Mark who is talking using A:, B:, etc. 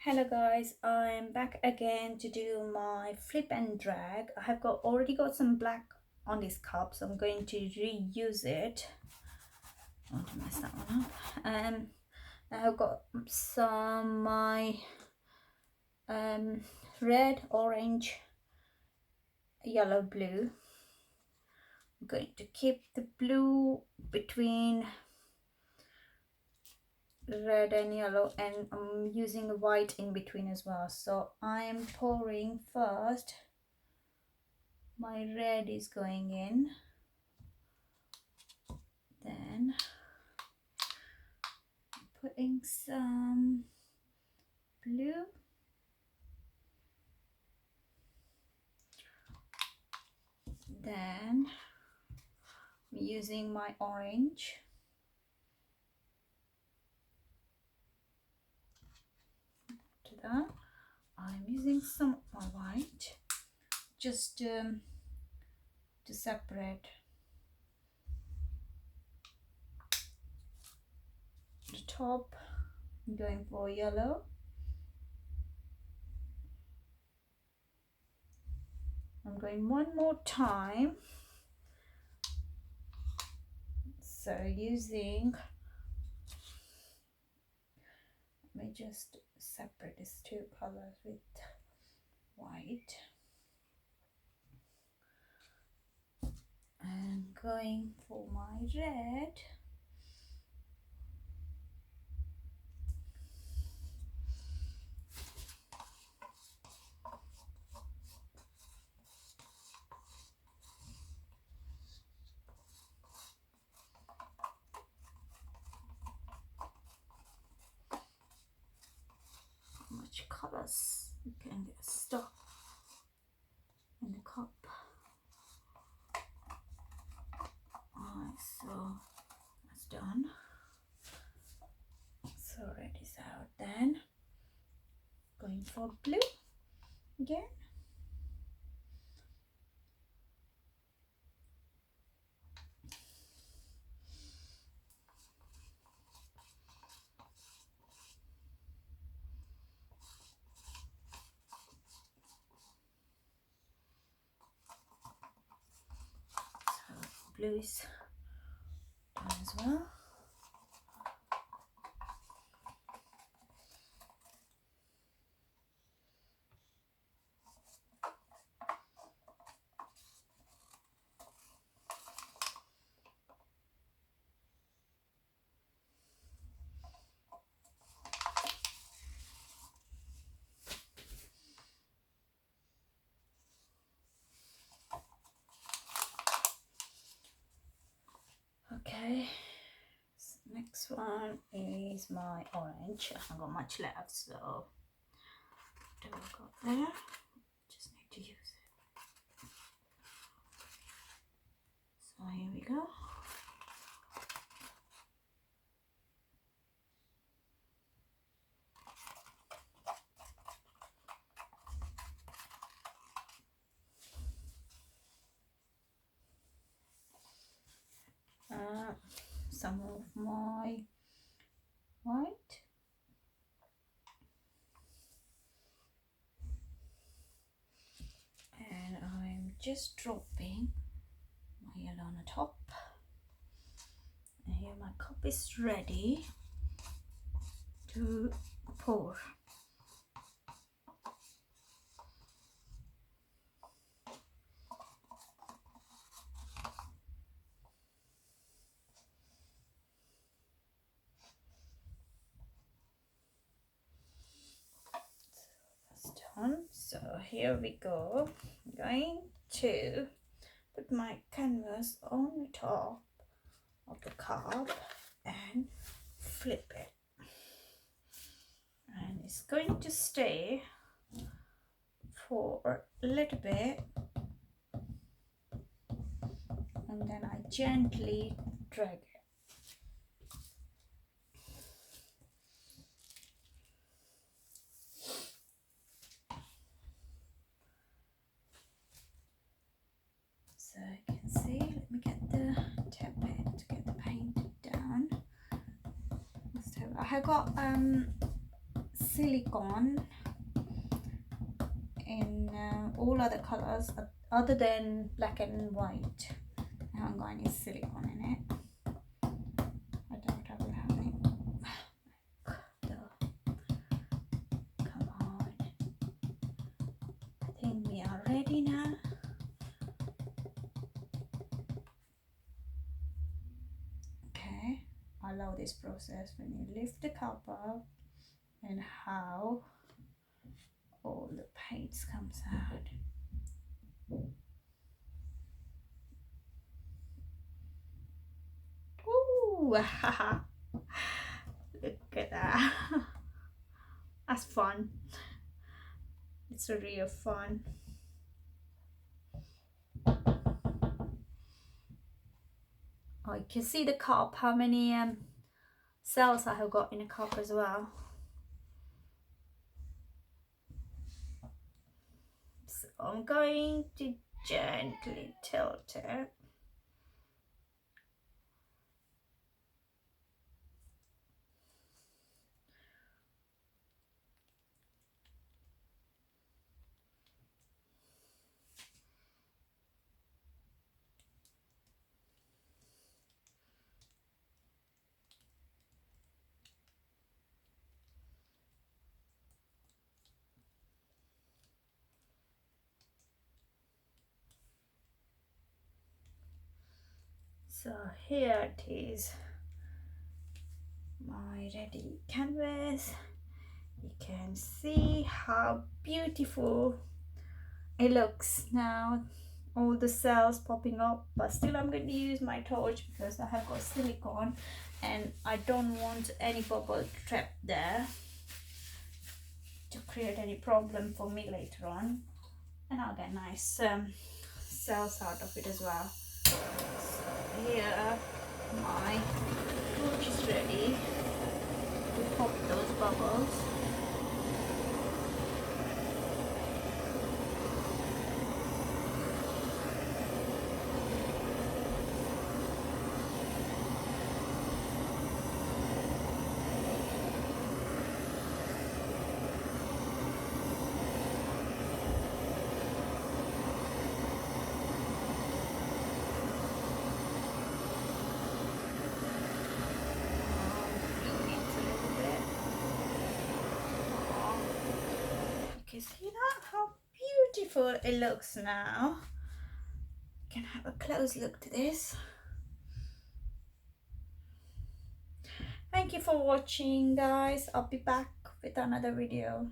A: Hello guys, I'm back again to do my flip and drag. I have already got some black on this cup, so I'm going to reuse it. I want to mess that one up. I've got some my red, orange, yellow, blue. I'm going to keep the blue between red and yellow, and I'm using the white in between as well. So I'm pouring first. My red is going in, then putting some blue, then I'm using my orange, to that I'm using some of my white just to separate the top. I'm going for yellow. I'm going one more time, so using, let me just separate these two colors with white, and going for my red. Much colors you can get stuck in the cup. Alright, so that's done. So red is out. Then going for blue again. So blue is done as well. Okay, so next one is my orange. I haven't got much left, so whatever I've got there, just need to use it. So here we go. Some of my white, and I'm just dropping my yellow on the top, and here my cup is ready to pour. So here we go. I'm going to put my canvas on the top of the cup and flip it, and it's going to stay for a little bit, and then I gently drag it. So you can see, let me get the tap pen to get the paint down. I have got silicone in all other colors other than black and white. I haven't got any silicone in it. I doubt I will have any. Come on. I think we are ready now. Okay, I love this process when you lift the cup up and how all the paints comes out. Ooh, look at that. That's fun. It's a real fun. Oh, you can see the cup, how many cells I have got in a cup as well. So I'm going to gently tilt it. So here it is, my ready canvas. You can see how beautiful it looks now, all the cells popping up, but still I'm going to use my torch because I have got silicone and I don't want any bubble trap there to create any problem for me later on, and I'll get nice cells out of it as well. So here my torch is ready to pop those bubbles. See that? How beautiful it looks now. You can have a close look to this. Thank you for watching, guys. I'll be back with another video.